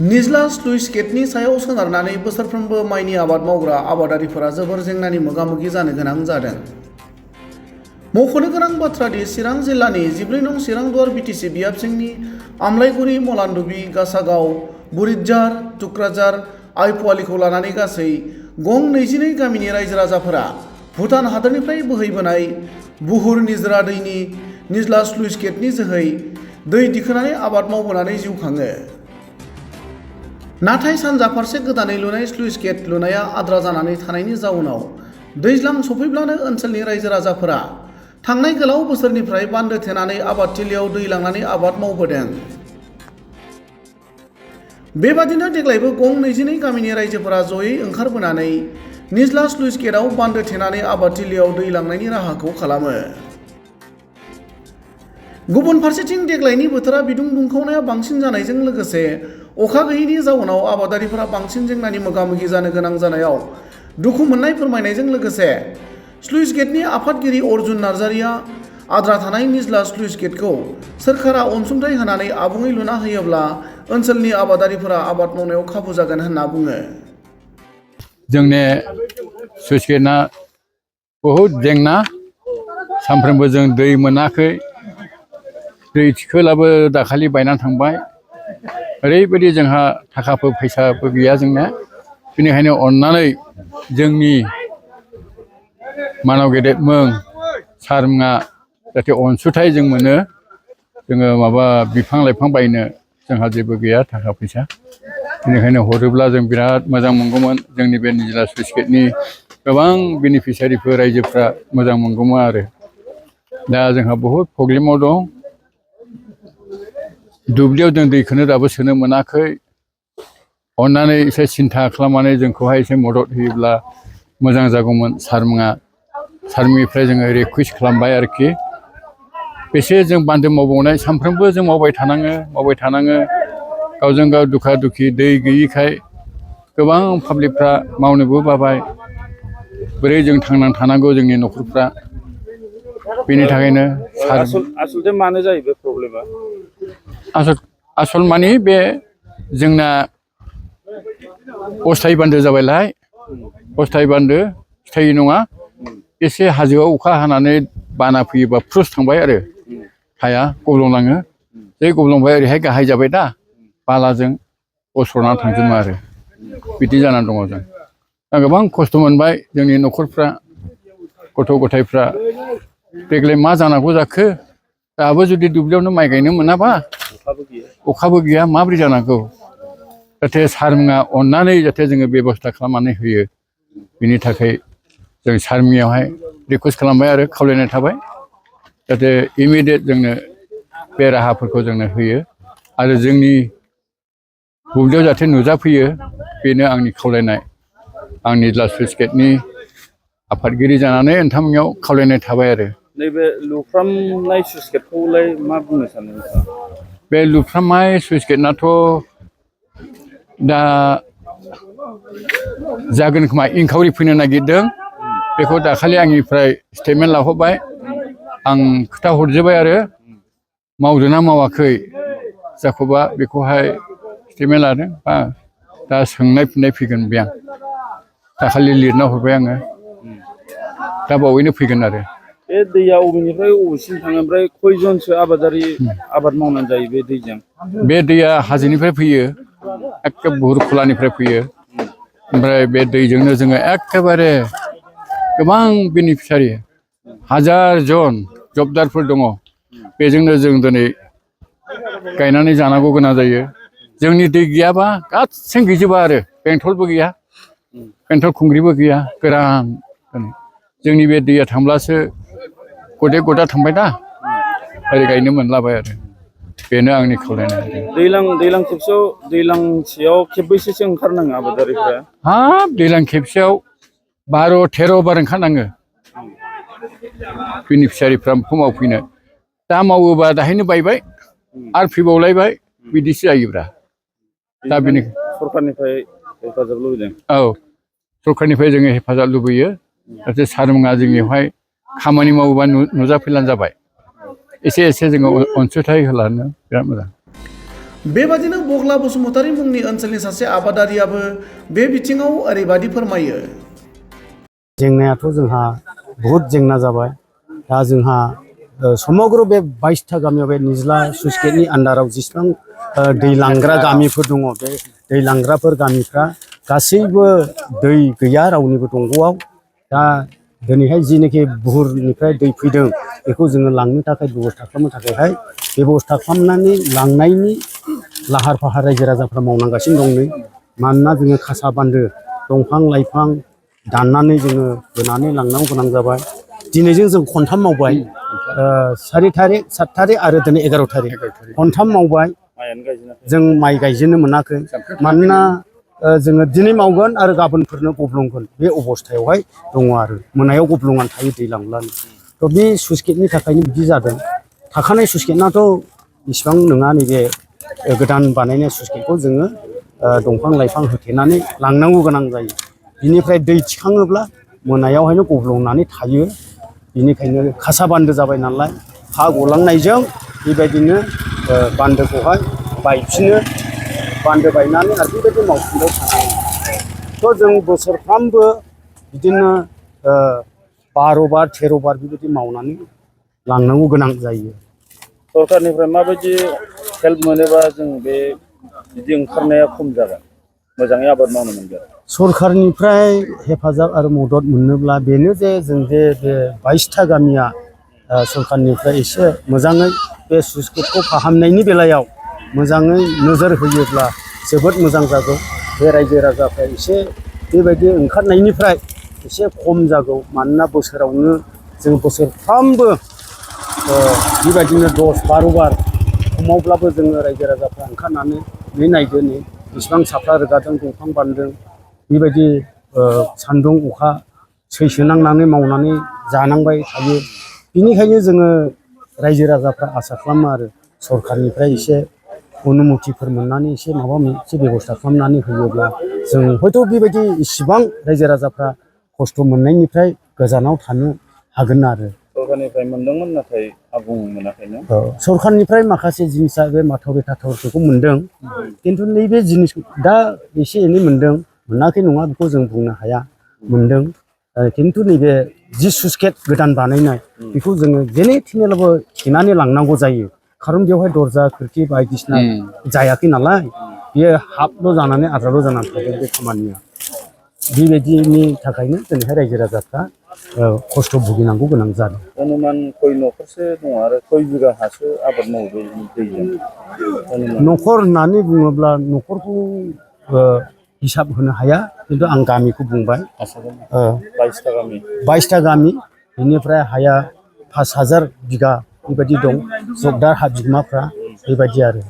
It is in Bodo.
निज्ला स्लुइस गेटनि सायाव सोनारनानै बोसोरफ्रोमबो माइनि आबाद मावग्रा आबादारिफोरा जोबोर जेंनानि मोगा-मोगि जानो गोनां जादों। मख'नो गोनां बाथ्रा दि चिरां जिल्लानि 14 नं चिरां-दुवार बिटिसि बियाबसिंनि आमलाइगुरि, मलानदुबि, गासागाव, बुरितजार, तुक्राझार, आइपुवालिखौ लानानै गासै गं 22 गामिनि रायजो राजाफोरा भुटान हादोरनिफ्राय बोहैबोनाय बुहुर निजरा दैनि निज्ला स्लुइस गेटनि जोहै दै दिखोनानै आबाद मावबोनानै जिउ खाङो। नाथाय सानजा फारसे गोदानै लुनाय स्लुइस गेट लुनाया आद्रा जानानै थानायनि जाउनाव दैज्लां सफैब्लानो ओनसोलनि रायजो राजाफोरा थांनाय गोलाव बोसोरनिफ्राय बान्दो थेनानै आबादथिलियाव दै लांनानै आबाद मावबोदों। बेबादिनो देग्लायबो गं 22 गामिनि रायजोफोरा जयै ओंखारबोनानै निज्ला स्लुइस गेटआव बान्दो थेनानै आबादथिलियाव दै लांनायनि राहाखौ खालामो। गुबुन फारसेथिं देग्लायनि बोथोरा बिदुं दुंखावनाया बांसिन जानायजों लोगोसे अखा गैयैनि जाउनाव आबादारिफोरा बांसिन जेंनानि मोगा-मोगि जानो गोनां जानायाव दुखु मोननाय फोरमायनायजों लोगोसे स्लुइस गेटनि आफादगिरि अर्जुन नार्जारिया आद्रा थानाय निज्ला स्लुइस गेटखौ सोरखारा अनसुंथाइ होनानै आबुङै लुना होयोब्ला ओनसोलनि आबादारिफोरा आबाद मावनायाव खाबु जागोन होनना बुङो। जोंनि स्लुइस गेटआ बहुद जेंना, सानफ्रोमबो जों दै मोनाखै, दै थिखोलाबो दाखालि बायनानै थांबाय। ओरैबायदि जोंहा थाखाफोर फैसाबो गैया जोंना, बेनिखायनो अननानै जोंनि मानाव गेदेर मुं सारमोना जाहाथे अनसुंथाइ जों मोनो। जोङो माबा बिफां लाइफां बायनो जोंहा जेबो गैया थाखा फैसा, बेनिखायनो हरोब्ला जों बिराद मोजां मोनगौमोन। जोंनि बे निज्ला स्लुइस गेटनि गोबां बेनिफिसियारिफोर रायजोफ्रा मोजां मोनगौमोन आरो। दा जोंहा बहुद प्रब्लेमाव दं। दुब्लियाव जों दैखौनो दाबो सोनो मोनाखै। अननानै एसे सिन्था खालामनानै जोंखौहाय एसे मदद होयोब्ला मोजां जागौमोन। सारमोननिफ्राय जोङो रिकुवेस्ट खालामबाय आरोखि। बेसे जों बान्दो मावबावनाय, सानफ्रोमबो जों मावबाय थानाङो। गावजों गाव दुखा दुखि दै गैयिखाय गोबां पाब्लिकफ्रा मावनोबो बाबाय। बोरै जों थांनानै थानांगौ जोंनि न'खरफ्रा, बेनि थाखायनो आसलथे मानो जायो बे प्रब्लेमा? आसल मानि बे जोंना अस्थायि बान्दो जाबायलाय। अस्थायि बान्दो स्थायि नङा। एसे हाजोआव अखा हानानै बाना फैयोबा फ्रुस थांबाय आरो हाया गब्लंलाङो। बे गब्लंबाय ओरैहाय गाहाय जाबाय दा, बालाजों गसरनानै थांजोबो आरो बिदि जानानै दङ जों। दा गोबां खस्थ' मोनबाय जोंनि न'खरफ्रा, गथ' गथायफ्रा। देग्लाय मा जानांगौ जाखो, दाबो जुदि दुब्लियावनो माइ गायनो मोनाबा, अखाबो गैया माबोरै जानांगौ। जाहाथे सारमोना अननानै जाहाथे जोङो बेब'स्था खालामनानै होयो, बिनि थाखाय जों सारमोननियावहाय रिकुवेस्ट खालामबाय आरो खावलायनाय थाबाय। जाहाथे इमिडियेट जोंनो बे राहाफोरखौ जोंनो होयो आरो जोंनि दुब्लियाव जाहाथे नुजाफैयो, बेनो आंनि खावलायनाय। आं निज्ला स्लुइस गेटनि आफादगिरि जानानै नोंथांमोननियाव खावलायनाय थाबाय आरो। नैबे लुफ्रामनाय स्लुइस गेटखौलाय मा बुंनो सानो नोंथाङा? बे लुफ्रामनाय स्लुइस गेटआथ' दा जागोन खोमा, इनकुवारि फैनो नागिरदों। बेखौ दाखालि आंनिफ्राय स्टेटमेन्ट लाहरबाय। आं खोथा हरजोब्बाय आरो मावदों ना मावाखै जाखौबा बेखौहाय स्टेटमेन्ट लादों। दा सोंनाय फिननाय फैगोन बे आं दाखालि लिरना हरबाय आङो, दा बावैनो फैगोन आरो। बे दैया अबेनिफ्राय अबेसिम थाङो, ओमफ्राय खयजनसो आबादारि आबाद मावनानै जायो बे दैजों? बे दैया हाजोनिफ्राय फैयो, एखे बुहुर खोलानिफ्राय फैयो। ओमफ्राय बे दैजोंनो जोङो एखेबारे गोबां बेनिफिसियारि, 1000 जन जबदारफोर दङ। बेजोंनो जों दिनै गायनानै जानांगौ गोनां जायो। जोंनि दै गैयाबा गासैबो गैजोबा आरो। बेंथलबो गैया, बेंथल खुंग्रिबो गैया, गोरान। जोंनि बे दैया थांब्लासो गदे गदा थांबाय दा, ओरै गायनो मोनलाबाय आरो। बेनो आंनि खावलायनाय। दैज्लां खेबसेयाव दैज्लांसेयाव खेबबैसोसो ओंखारनाङो आबादारिफ्रा? हाब दैज्लां खेबसेयाव 12-13 बार ओंखारनाङो बेनिफिसियारिफ्रा मावफैनो। दा मावोबा दाहायनो बायबाय आरो फैबावलायबाय, बिदिसो जायोब्रा। दा बेनि सरखारनिफ्राय हेफाजाब लुबैदों? औ, सरखारनिफ्राय जोङो हेफाजाब लुबैयो। जाहाथे सारमोना जोंनियावहाय खामानि मावोबा नुजाफैब्लानो जाबाय। एसे जोङो अनसुंथाइ होलानो बिराद मोजां। बेबादिनो बगला बसुमतारी मुंनि ओनसोलनि सासे आबादारियाबो बे बिथिङाव ओरैबादि फोरमायो। जेंनायाथ' जोंहा बहुद जेंना जाबाय। दा जोंहा समग्र बे 22टा गामियाव बे निज्ला स्लुइस गेटनि आन्डाराव जेसेबां दै लांग्रा गामिफोर दङ बे दै लांग्राफोर गामिफ्रा गासैबो दै गैया रावनिबो दंग'आव। दा दिनैहाय जिनोखि बुहुरनिफ्राय दै फैदों बेखौ जोङो लांनो थाखाय बेबस्था खालामनो थाखायहाय बेबस्था खालामनानै लांनायनि लाहार फाहार रायजो राजाफ्रा मावनांगासिनो दं नै। मानोना जोङो खासा बान्दो दंफां लाइफां दाननानै जोङो होनानै लांनांगौ गोनां जाबाय। दिनैजों जों खनथाम मावबाय, 4 थारिख 7 थारिख आरो दिनै 11 थारिख खनथाम मावबाय। जों माइ गायजेननो मोनाखै मानोना जोङो दिनै मावगोन आरो गाबोनफोरनो गब्लंगोन बे अबस्थायावहाय दङ आरो मोनायाव गब्लंनानै थायो दै लांब्लानो। थ' बे स्लुइस गेटनि थाखायनो बिदि जादों। थाखानाय स्लुइस गेटनाथ' इसिबां नङा, नैबे गोदान बानायनाय स्लुइस गेटखौ जोङो दंफां लाइफां होथेनानै लांनांगौ गोनां जायो। बिनिफ्राय दै थिखाङोब्ला मोनायावहायनो गब्लंनानै थायो। बिनिखायनो खासा बान्दो जाबाय नालाय हा गलांनायजों बेबायदिनो बान्दोखौहाय बायफिनो, बान्दो बायनानै आरो बेबायदि मावफिनबाय थानांगौ। थ' जों बोसोरफ्रामबो बिदिनो 12 बार 13 बार बेबायदि मावनानै लांनांगौ गोनां जायो। सरकारनिफ्राय माबायदि हेल्प मोनोबा जों बे बिदि ओंखारनाया खम जागोन, मोजाङै आबाद मावनो मोनगोन? सरकारनिफ्राय हेफाजाब आरो मदद मोनोब्ला बेनो जे जों जे बे 22टा गामिया सरकारनिफ्राय एसे मोजाङै बे स्लुइस गेटखौ फाहामनायनि बेलायाव मोजाङै नोजोर होयोब्ला जोबोद मोजां जागौ। बे रायजो राजाफ्रा एसे बेबायदि ओंखारनायनिफ्राय एसे खम जागौ। मानोना बोसोरावनो जों बोसोरफ्रामबो बेबायदिनो 10-12 बार खमावब्लाबो जोङो रायजो राजाफ्रा ओंखारनानै नै नायदो नै बेसेबां साफ्रा रोगादों, दंफां बानदों, बेबायदि सान्दुं अखा सैसो नांनानै मावनानै जानांबाय थायो। बिनिखायनो जोङो रायजो राजाफ्रा आसा खालामो आरो सरकारनिफ्राय एसे अनुमतिफोर मोननानै एसे माबा मोनसे बेबस्था खालामनानै होयोब्ला जों हयथ' बेबायदि इसिबां रायजो राजाफ्रा खस्थ' मोननायनिफ्राय गोजानाव थानो हागोन आरो। सरकारनिफ्राय मोनदोंमोन नाथाय आबुं मोनाखैनो। सरकारनिफ्राय माखासे जिनिसा बे माथावरि थाथावरिखौ मोनदों, खिन्थु नैबे जिनिसखौ दा एसे एनै मोनदों, मोनाखै नङा बेखौ जों बुंनो हाया, मोनदों। खिन्थु नैबे जि स्लुइस गेट गोदान बानायनाय बेखौ जोङो जेने थेनेब्लाबो थेनानै लांनांगौ जायो। खारन बेवहाय दरजा खोरखि बायदिसिना जायाखै नालाय, बेयो हाफल' जानानै आद्राल' जानानै थादों बे खामानिया। बेबायदिनि थाखायनो दिनैहाय रायजो राजाफ्रा खस्थ' भुगिनांगौ गोनां जादों। अनुमान खय न'खरसो दङ आरो खय बिगा हासो आबाद मावो बे दैजों? न'खर होननानै बुङोब्ला न'खरखौ हिसाब होनो हाया, खिन्थु आं गामिखौ बुंबाय। 22टा गामि, बेनिफ्राय हाया 5000 बिगा बेबायदि दं। जगदार हा बिगोमाफ्रा बेबायदि आरो।